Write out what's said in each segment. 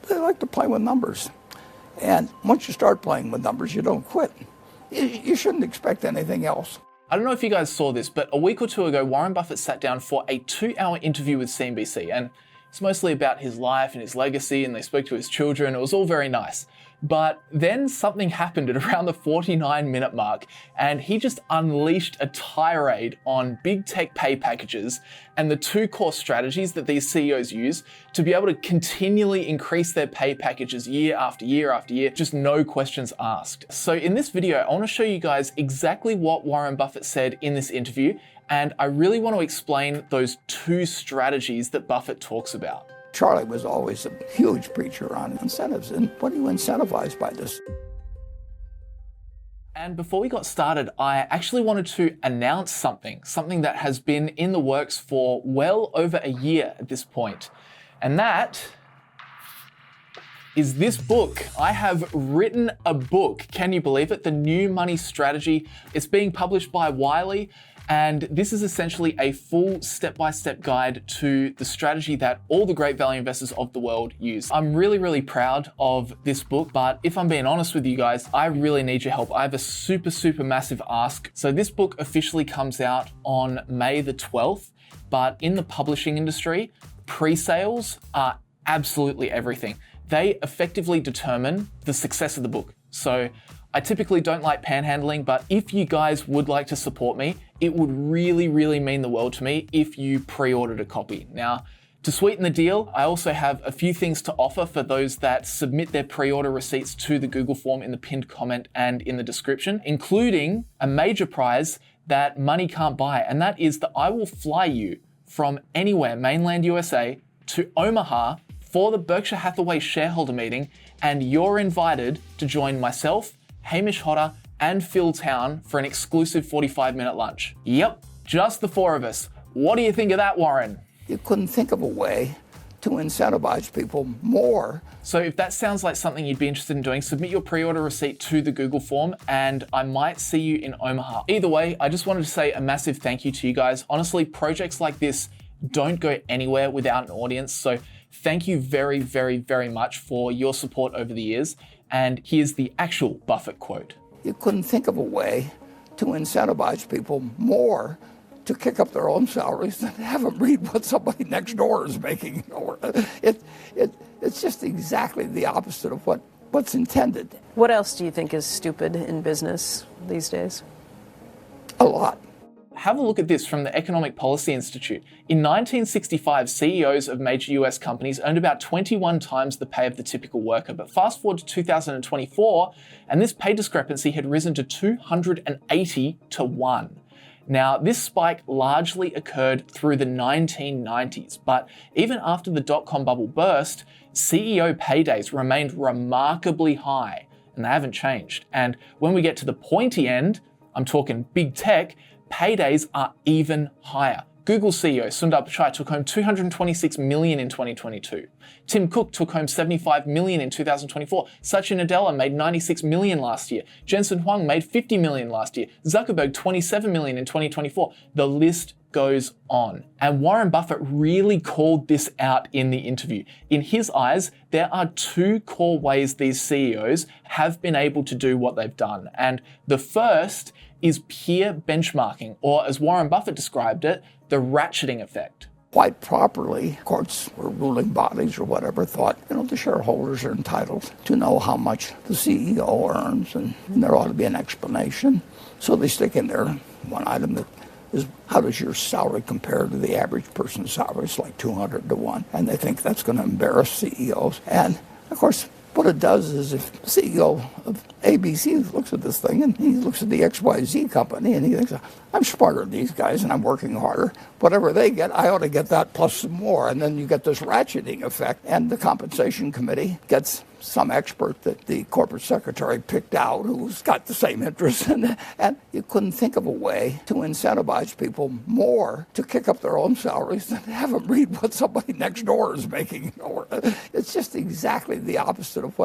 they like to play with numbers. And once you start playing with numbers, you don't quit. You shouldn't expect anything else. I don't know if you guys saw this, but a week or two ago, Warren Buffett sat down for a 2-hour interview with CNBC, and it's mostly about his life and his legacy, and they spoke to his children. It was all very nice. But then something happened at around the 49-minute mark, and he just unleashed a tirade on big tech pay packages and the 2 core strategies that these CEOs use to be able to continually increase their pay packages year after year after year, just no questions asked. So in this video, I want to show you guys exactly what Warren Buffett said in this interview, and I really want to explain those 2 strategies that Buffett talks about. Charlie was always a huge preacher on incentives. And what do you incentivize by this? And before we got started, I actually wanted to announce something that has been in the works for well over a year at this point. And that is this book. I have written a book. Can you believe it? The New Money Strategy. It's being published by Wiley. And this is essentially a full step-by-step guide to the strategy that all the great value investors of the world use. I'm really, really proud of this book, but if I'm being honest with you guys, I really need your help. I have a super, super massive ask. So this book officially comes out on May the 12th, but in the publishing industry, pre-sales are absolutely everything. They effectively determine the success of the book. So I typically don't like panhandling, but if you guys would like to support me, it would really, really mean the world to me if you pre-ordered a copy. Now, to sweeten the deal, I also have a few things to offer for those that submit their pre-order receipts to the Google form in the pinned comment and in the description, including a major prize that money can't buy, and that is that I will fly you from anywhere, mainland USA, to Omaha for the Berkshire Hathaway shareholder meeting, and you're invited to join myself, Hamish Hodder, and Phil Town for an exclusive 45-minute lunch. Yep, just the 4 of us. What do you think of that, Warren? You couldn't think of a way to incentivize people more. So if that sounds like something you'd be interested in doing, submit your pre-order receipt to the Google form and I might see you in Omaha. Either way, I just wanted to say a massive thank you to you guys. Honestly, projects like this don't go anywhere without an audience. So thank you very, very, very much for your support over the years. And here's the actual Buffett quote. You couldn't think of a way to incentivize people more to kick up their own salaries than have them read what somebody next door is making. It's just exactly the opposite of what's intended. What else do you think is stupid in business these days? A lot. Have a look at this from the Economic Policy Institute. In 1965, CEOs of major US companies earned about 21 times the pay of the typical worker. But fast forward to 2024, and this pay discrepancy had risen to 280 to 1. Now, this spike largely occurred through the 1990s, but even after the dot-com bubble burst, CEO paydays remained remarkably high, and they haven't changed. And when we get to the pointy end, I'm talking big tech, paydays are even higher. Google CEO Sundar Pichai took home $226 million in 2022. Tim Cook took home $75 million in 2024. Satya Nadella made $96 million last year. Jensen Huang made $50 million last year. Zuckerberg $27 million in 2024. The list goes on. And Warren Buffett really called this out in the interview. In his eyes, there are 2 core ways these CEOs have been able to do what they've done. And the first is peer benchmarking, or as Warren Buffett described it, the ratcheting effect. Quite properly, courts or ruling bodies or whatever thought, the shareholders are entitled to know how much the CEO earns, and there ought to be an explanation. So they stick in there one item that is, how does your salary compare to the average person's salary? It's like 200 to 1. And they think that's going to embarrass CEOs. And, of course, what it does is if the CEO of ABC looks at this thing and he looks at the XYZ company and he thinks, I'm smarter than these guys and I'm working harder. Whatever they get, I ought to get that plus some more. And then you get this ratcheting effect. And the compensation committee gets some expert that the corporate secretary picked out who's got the same interests. And you couldn't think of a way to incentivize people more to kick up their own salaries than have them read what somebody next door is making. It's just exactly the opposite of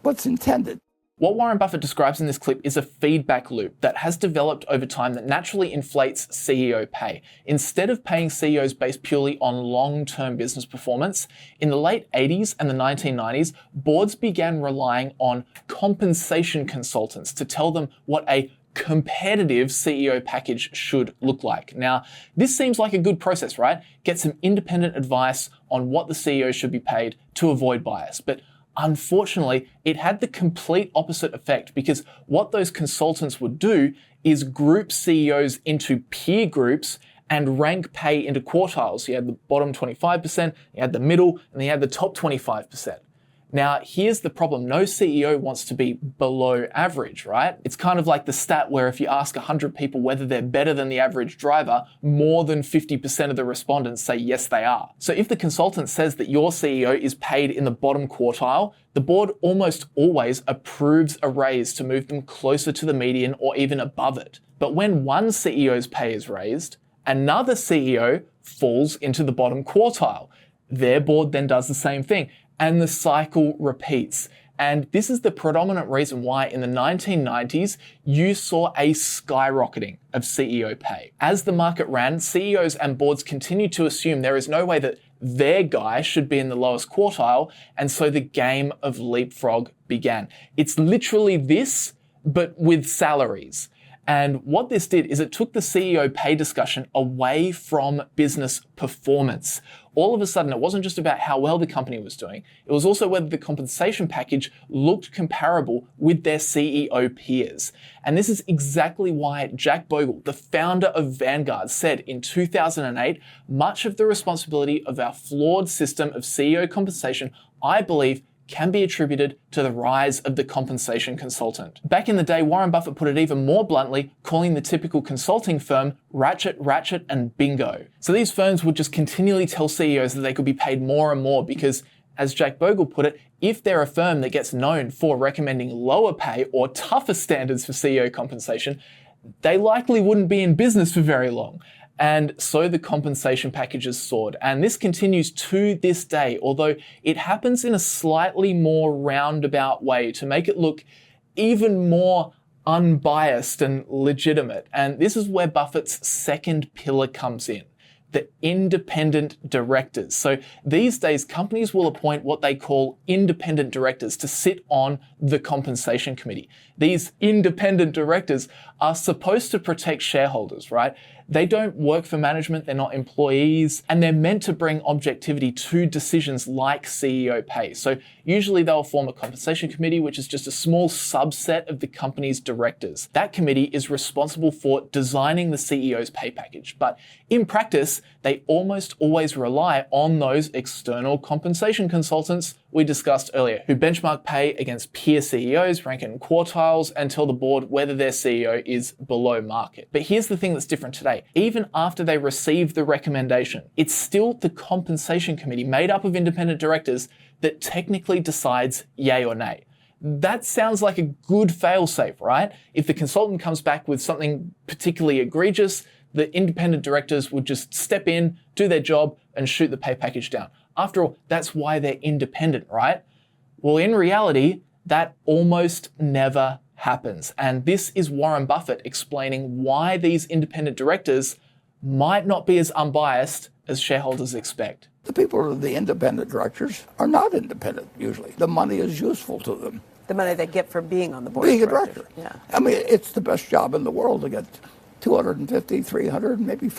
what's intended. What Warren Buffett describes in this clip is a feedback loop that has developed over time that naturally inflates CEO pay. Instead of paying CEOs based purely on long-term business performance, in the late 80s and the 1990s, boards began relying on compensation consultants to tell them what a competitive CEO package should look like. Now, this seems like a good process, right? Get some independent advice on what the CEO should be paid to avoid bias. But unfortunately, it had the complete opposite effect, because what those consultants would do is group CEOs into peer groups and rank pay into quartiles. You had the bottom 25%, you had the middle, and you had the top 25%. Now, here's the problem. No CEO wants to be below average, right? It's kind of like the stat where if you ask 100 people whether they're better than the average driver, more than 50% of the respondents say yes, they are. So if the consultant says that your CEO is paid in the bottom quartile, the board almost always approves a raise to move them closer to the median or even above it. But when one CEO's pay is raised, another CEO falls into the bottom quartile. Their board then does the same thing, and the cycle repeats. And this is the predominant reason why in the 1990s, you saw a skyrocketing of CEO pay. As the market ran, CEOs and boards continued to assume there is no way that their guy should be in the lowest quartile, and so the game of leapfrog began. It's literally this, but with salaries. And what this did is it took the CEO pay discussion away from business performance. All of a sudden, it wasn't just about how well the company was doing. It was also whether the compensation package looked comparable with their CEO peers. And this is exactly why Jack Bogle, the founder of Vanguard, said in 2008, much of the responsibility of our flawed system of CEO compensation, I believe, can be attributed to the rise of the compensation consultant. Back in the day, Warren Buffett put it even more bluntly, calling the typical consulting firm ratchet, ratchet, and bingo. So these firms would just continually tell CEOs that they could be paid more and more because, as Jack Bogle put it, if they're a firm that gets known for recommending lower pay or tougher standards for CEO compensation, they likely wouldn't be in business for very long. And so the compensation packages soared. And this continues to this day, although it happens in a slightly more roundabout way to make it look even more unbiased and legitimate. And this is where Buffett's second pillar comes in, the independent directors. So these days, companies will appoint what they call independent directors to sit on the compensation committee. These independent directors are supposed to protect shareholders, right? They don't work for management, they're not employees, and they're meant to bring objectivity to decisions like CEO pay. So usually they'll form a compensation committee, which is just a small subset of the company's directors. That committee is responsible for designing the CEO's pay package. But in practice, they almost always rely on those external compensation consultants we discussed earlier, who benchmark pay against peer CEOs, rank it in quartiles, and tell the board whether their CEO is below market. But here's the thing that's different today. Even after they receive the recommendation, it's still the compensation committee made up of independent directors that technically decides yay or nay. That sounds like a good failsafe, right? If the consultant comes back with something particularly egregious, the independent directors would just step in, do their job, and shoot the pay package down. After all, that's why they're independent, right? Well, in reality, that almost never happens. And this is Warren Buffett explaining why these independent directors might not be as unbiased as shareholders expect. The people who are the independent directors are not independent, usually. The money is useful to them. The money they get for being on the board. Being a director. Yeah. I mean, it's the best job in the world to get $250, $300, maybe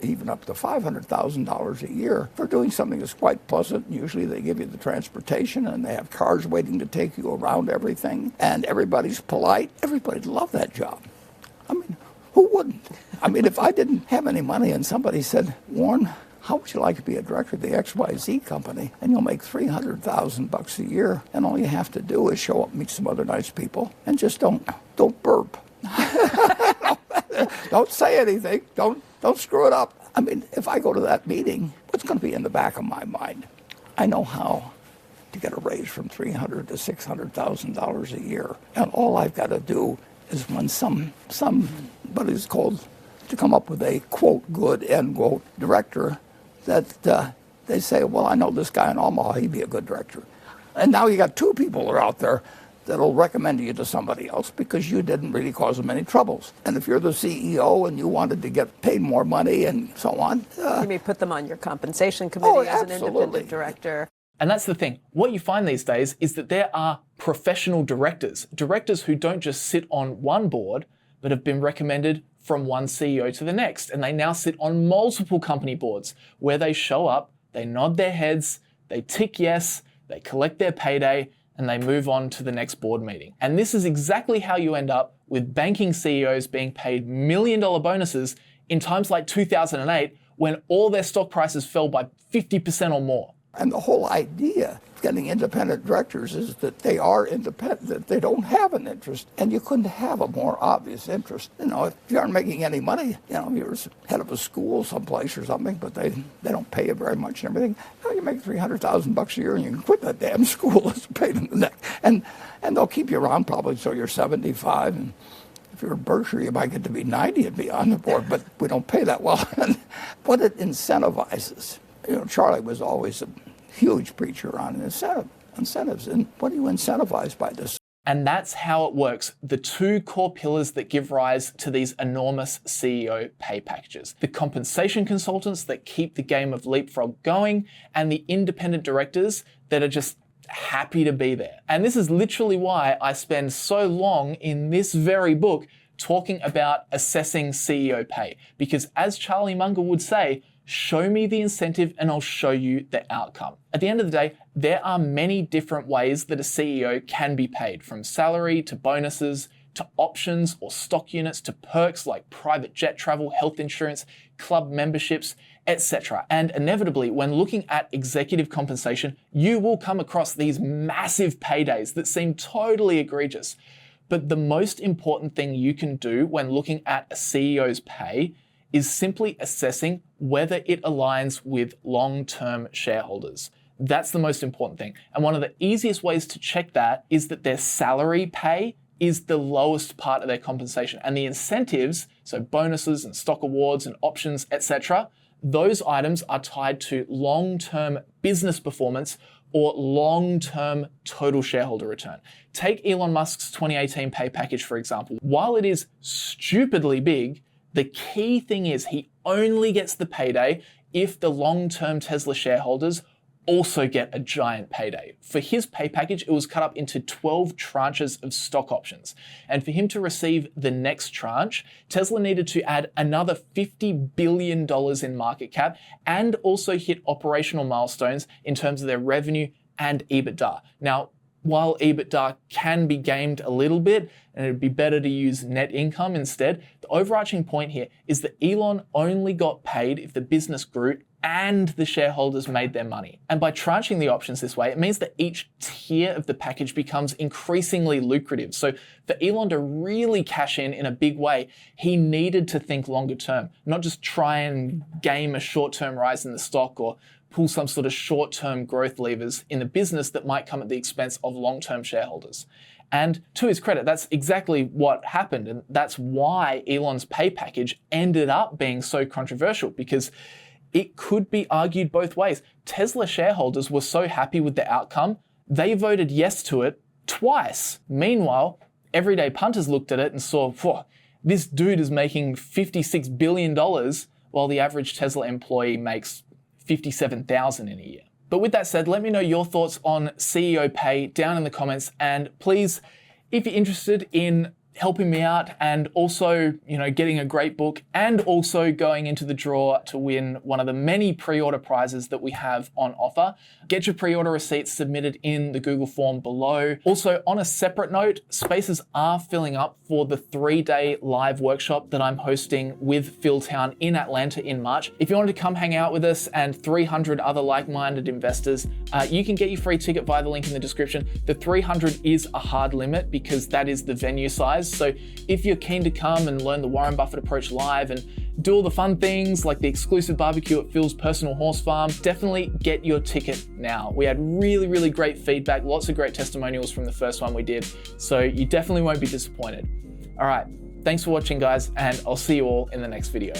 even up to $500,000 a year for doing something that's quite pleasant. Usually they give you the transportation and they have cars waiting to take you around everything, and everybody's polite. Everybody'd love that job. I mean, who wouldn't? I mean, if I didn't have any money and somebody said, Warren, how would you like to be a director of the XYZ company, and you'll make $300,000 a year, and all you have to do is show up, meet some other nice people, and just don't burp. Don't say anything. Don't screw it up. I mean, if I go to that meeting, what's going to be in the back of my mind? I know how to get a raise from $300,000 to $600,000 a year, and all I've got to do is when somebody's called to come up with a quote good end quote director, that they say, well, I know this guy in Omaha, he'd be a good director. And now you got two people that are out there that'll recommend you to somebody else because you didn't really cause them any troubles. And if you're the CEO and you wanted to get paid more money and so on. You may put them on your compensation committee as an independent director. And that's the thing. What you find these days is that there are professional directors who don't just sit on one board, but have been recommended from one CEO to the next. And they now sit on multiple company boards where they show up, they nod their heads, they tick yes, they collect their payday, and they move on to the next board meeting. And this is exactly how you end up with banking CEOs being paid $1 million bonuses in times like 2008 when all their stock prices fell by 50% or more. And the whole idea of getting independent directors is that they are independent, that they don't have an interest, and you couldn't have a more obvious interest. You know, if you aren't making any money, you know, you're head of a school someplace or something, but they don't pay you very much and everything. You know, you make $300,000 a year and you can quit that damn school. It's a pain in the neck. And they'll keep you around probably till you're 75. And if you're Berkshire, you might get to be 90 and be on the board, but we don't pay that well. But it incentivizes. You know, Charlie was always a huge preacher on incentives. And what do you incentivize by this? And that's how it works. The two core pillars that give rise to these enormous CEO pay packages. The compensation consultants that keep the game of leapfrog going, and the independent directors that are just happy to be there. And this is literally why I spend so long in this very book talking about assessing CEO pay. Because as Charlie Munger would say, show me the incentive and I'll show you the outcome. At the end of the day, there are many different ways that a CEO can be paid, from salary to bonuses to options or stock units to perks like private jet travel, health insurance, club memberships, etc. And inevitably, when looking at executive compensation, you will come across these massive paydays that seem totally egregious. But the most important thing you can do when looking at a CEO's pay is simply assessing whether it aligns with long-term shareholders. That's the most important thing. And one of the easiest ways to check that is that their salary pay is the lowest part of their compensation. And the incentives, so bonuses and stock awards and options, etc., those items are tied to long-term business performance or long-term total shareholder return. Take Elon Musk's 2018 pay package, for example. While it is stupidly big, the key thing is he only gets the payday if the long-term Tesla shareholders also get a giant payday. For his pay package, it was cut up into 12 tranches of stock options. And for him to receive the next tranche, Tesla needed to add another $50 billion in market cap and also hit operational milestones in terms of their revenue and EBITDA. Now, while EBITDA can be gamed a little bit, and it'd be better to use net income instead, the overarching point here is that Elon only got paid if the business grew and the shareholders made their money. And by tranching the options this way, it means that each tier of the package becomes increasingly lucrative. So for Elon to really cash in a big way, he needed to think longer term, not just try and game a short-term rise in the stock or pull some sort of short-term growth levers in the business that might come at the expense of long-term shareholders. And to his credit, that's exactly what happened. And that's why Elon's pay package ended up being so controversial, because it could be argued both ways. Tesla shareholders were so happy with the outcome, they voted yes to it twice. Meanwhile, everyday punters looked at it and saw, this dude is making $56 billion while the average Tesla employee makes $57,000 in a year. But with that said, let me know your thoughts on CEO pay down in the comments. And please, if you're interested in helping me out and also, getting a great book and also going into the draw to win one of the many pre-order prizes that we have on offer, get your pre-order receipts submitted in the Google form below. Also, on a separate note, spaces are filling up for the 3-day live workshop that I'm hosting with Philtown in Atlanta in March. If you wanted to come hang out with us and 300 other like-minded investors, you can get your free ticket via the link in the description. The 300 is a hard limit because that is the venue size. So if you're keen to come and learn the Warren Buffett approach live and do all the fun things like the exclusive barbecue at Phil's personal horse farm, definitely get your ticket now. We had really, really great feedback, lots of great testimonials from the first one we did. So you definitely won't be disappointed. All right, thanks for watching, guys, and I'll see you all in the next video.